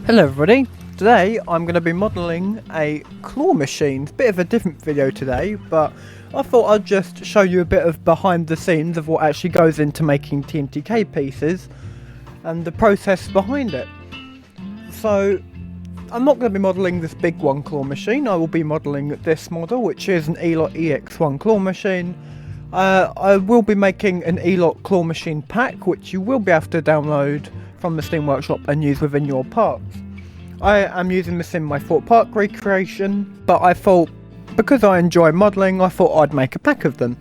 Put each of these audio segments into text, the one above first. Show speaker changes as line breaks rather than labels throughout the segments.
Hello everybody, today I'm going to be modelling a claw machine. It's a bit of a different video today, but I thought I'd just show you a bit of behind the scenes of what actually goes into making TMTK pieces and the process behind it. So I'm not going to be modelling this big one claw machine. I will be modelling this model, which is an E-Lot EX1 claw machine. I will be making an E-Lot claw machine pack, which you will be able to download from the Steam Workshop and use within your parks. I am using this in my Thought Park recreation, but I thought, because I enjoy modelling, I thought I'd make a pack of them.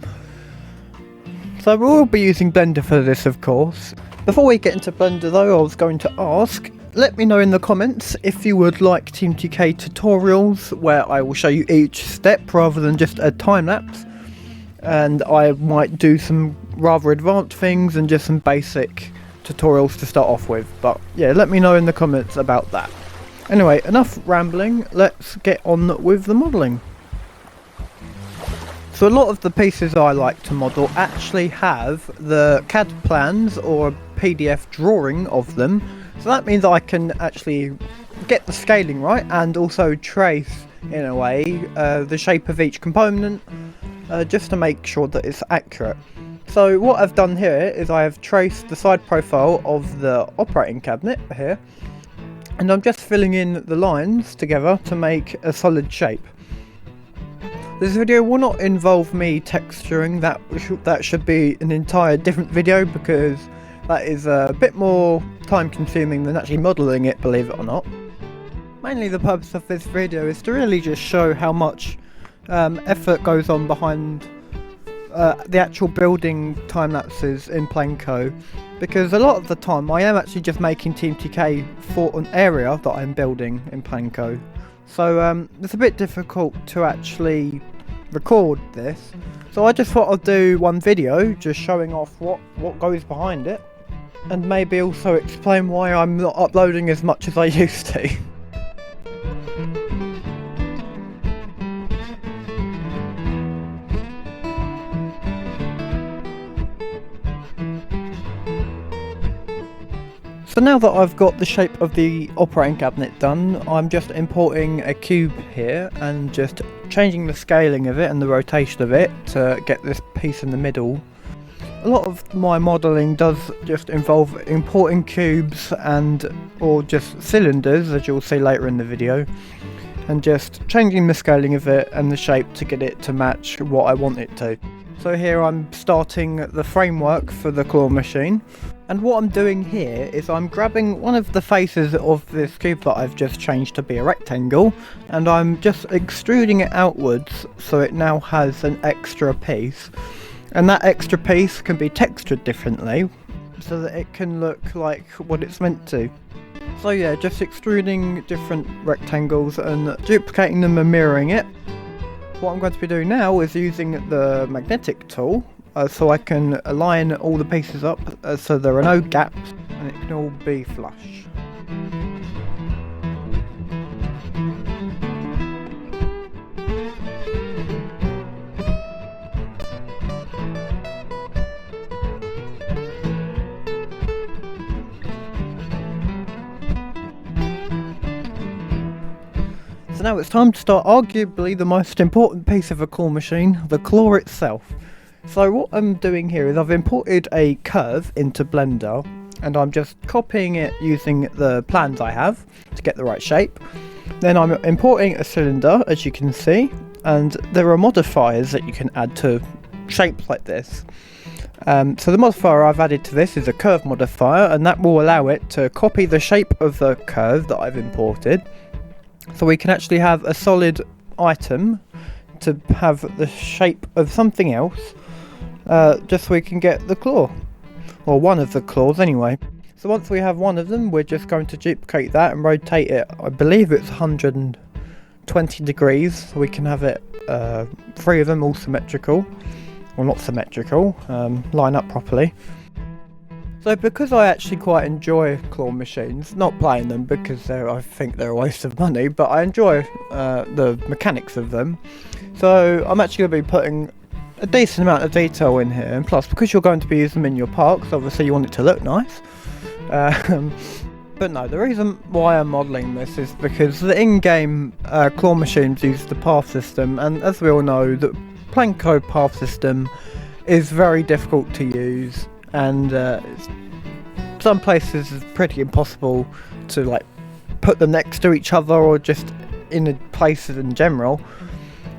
So we'll be using Blender for this, of course. Before we get into Blender though, I was going to ask, let me know in the comments if you would like TMTK tutorials where I will show you each step rather than just a time lapse. And I might do some rather advanced things and just some basic tutorials to start off with, but yeah, let me know in the comments about that. Anyway, enough rambling, let's get on with the modelling. So a lot of the pieces I like to model actually have the CAD plans or a PDF drawing of them, so that means I can actually get the scaling right and also trace, in a way, the shape of each component, just to make sure that it's accurate. So what I've done here is I have traced the side profile of the operating cabinet here, and I'm just filling in the lines together to make a solid shape. This video will not involve me texturing, that should be an entire different video because that is a bit more time consuming than actually modelling it, believe it or not. Mainly the purpose of this video is to really just show how much effort goes on behind the actual building time lapses in Planco, because a lot of the time I am actually just making TMTK for an area that I'm building in Planco, so it's a bit difficult to actually record this, so I just thought I'd do one video just showing off what goes behind it, and maybe also explain why I'm not uploading as much as I used to. So now that I've got the shape of the operating cabinet done, I'm just importing a cube here and just changing the scaling of it and the rotation of it to get this piece in the middle. A lot of my modelling does just involve importing cubes or just cylinders, as you'll see later in the video, and just changing the scaling of it and the shape to get it to match what I want it to. So here I'm starting the framework for the claw machine. And what I'm doing here is I'm grabbing one of the faces of this cube that I've just changed to be a rectangle, and I'm just extruding it outwards so it now has an extra piece. And that extra piece can be textured differently so that it can look like what it's meant to. So yeah, just extruding different rectangles and duplicating them and mirroring it. What I'm going to be doing now is using the magnetic tool, so I can align all the pieces up so there are no gaps and it can all be flush. So now it's time to start arguably the most important piece of a claw machine, the claw itself. So what I'm doing here is I've imported a curve into Blender and I'm just copying it using the plans I have to get the right shape. Then I'm importing a cylinder, as you can see, and there are modifiers that you can add to shapes like this. So the modifier I've added to this is a curve modifier, and that will allow it to copy the shape of the curve that I've imported. So we can actually have a solid item to have the shape of something else, just so we can get the claw, or one of the claws anyway. So once we have one of them, we're just going to duplicate that and rotate it. I believe it's 120 degrees, so we can have it, three of them all symmetrical, or not symmetrical, line up properly. So because I actually quite enjoy claw machines, not playing them because I think they're a waste of money, but I enjoy the mechanics of them, so I'm actually going to be putting a decent amount of detail in here, and plus because you're going to be using them in your parks, obviously you want it to look nice. But no, the reason why I'm modelling this is because the in-game claw machines use the path system, and as we all know, the Planko path system is very difficult to use, and some places it's pretty impossible to like put them next to each other or just in places in general.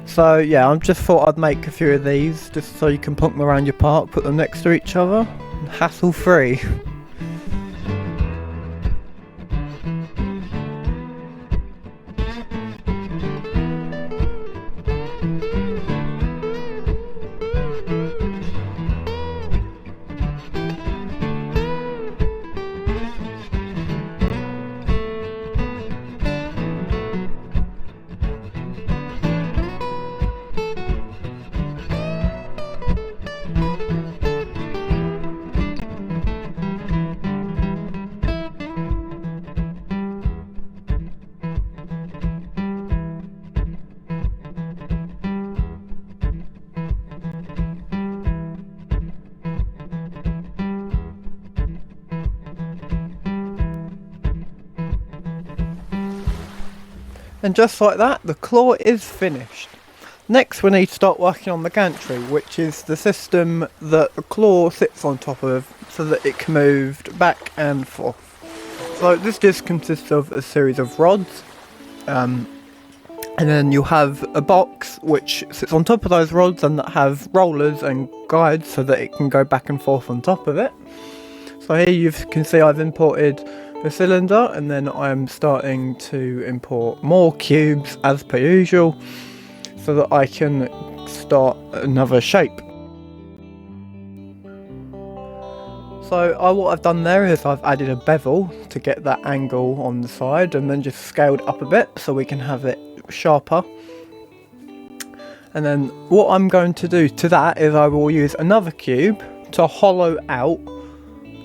So yeah, I just thought I'd make a few of these just so you can plonk them around your park, put them next to each other, hassle free. And just like that, the claw is finished. Next we need to start working on the gantry, which is the system that the claw sits on top of so that it can move back and forth. So this just consists of a series of rods, and then you'll have a box which sits on top of those rods and that have rollers and guides so that it can go back and forth on top of it. So here you can see I've imported a cylinder, and then I'm starting to import more cubes as per usual so that I can start another shape. So what I've done there is I've added a bevel to get that angle on the side, and then just scaled up a bit so we can have it sharper. And then what I'm going to do to that is I will use another cube to hollow out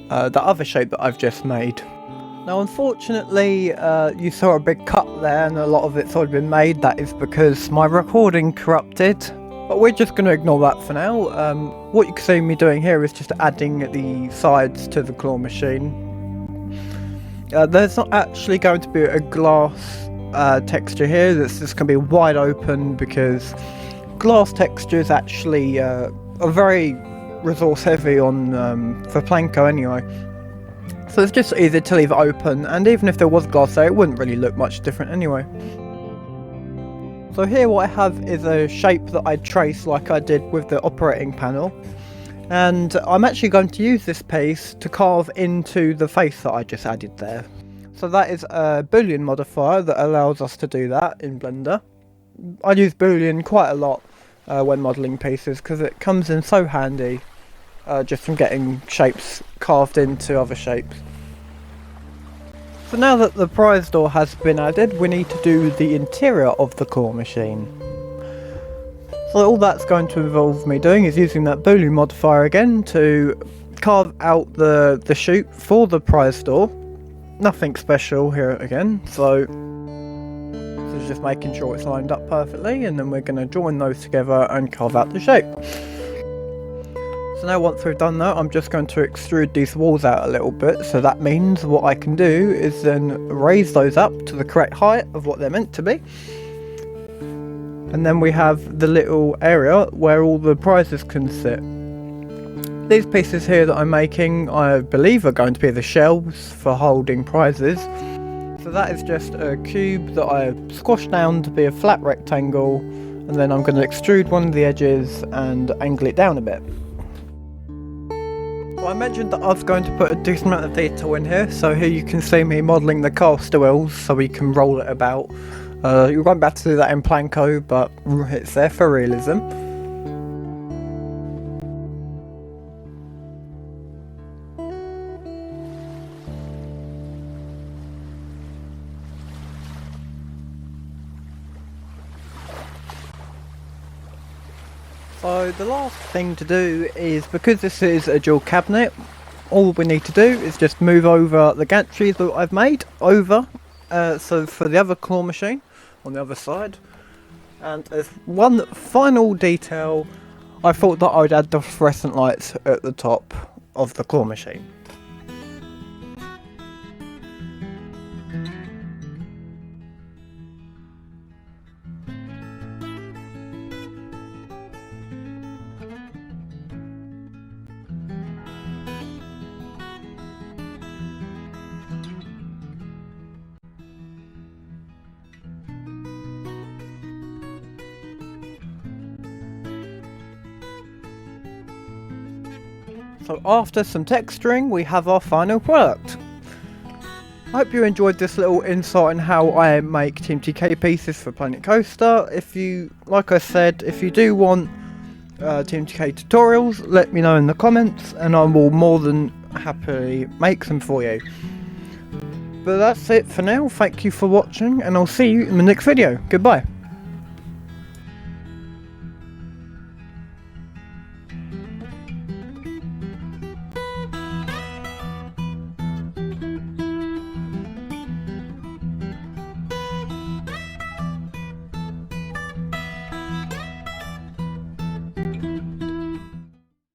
the other shape that I've just made. Now unfortunately you saw a big cut there and a lot of it's already been made. That is because my recording corrupted, but we're just going to ignore that for now. What you can see me doing here is just adding the sides to the claw machine. There's not actually going to be a glass texture here, that's just going to be wide open because glass textures actually are very resource heavy on for Planko anyway. So it's just easier to leave it open, and even if there was glass there, it wouldn't really look much different anyway. So here what I have is a shape that I traced like I did with the operating panel, and I'm actually going to use this piece to carve into the face that I just added there. So that is a Boolean modifier that allows us to do that in Blender. I use Boolean quite a lot when modelling pieces because it comes in so handy. Just from getting shapes carved into other shapes. So now that the prize door has been added, we need to do the interior of the claw machine. So all that's going to involve me doing is using that Boolean modifier again to carve out the chute for the prize door. Nothing special here again, so just making sure it's lined up perfectly, and then we're going to join those together and carve out the shape. So now once we've done that, I'm just going to extrude these walls out a little bit, so that means what I can do is then raise those up to the correct height of what they're meant to be. And then we have the little area where all the prizes can sit. These pieces here that I'm making, I believe are going to be the shelves for holding prizes. So that is just a cube that I squashed down to be a flat rectangle, and then I'm going to extrude one of the edges and angle it down a bit. Well, I mentioned that I was going to put a decent amount of detail in here, so here you can see me modelling the caster wheels so we can roll it about. You won't be able to do that in Planko, but it's there for realism. So the last thing to do is, because this is a dual cabinet, all we need to do is just move over the gantry that I've made over, so for the other claw machine on the other side. And as one final detail, I thought that I would add the fluorescent lights at the top of the claw machine. So after some texturing, we have our final product. I hope you enjoyed this little insight on how I make TMTK pieces for Planet Coaster. If you, like I said, if you do want TMTK tutorials, let me know in the comments and I will more than happily make them for you. But that's it for now. Thank you for watching and I'll see you in the next video. Goodbye.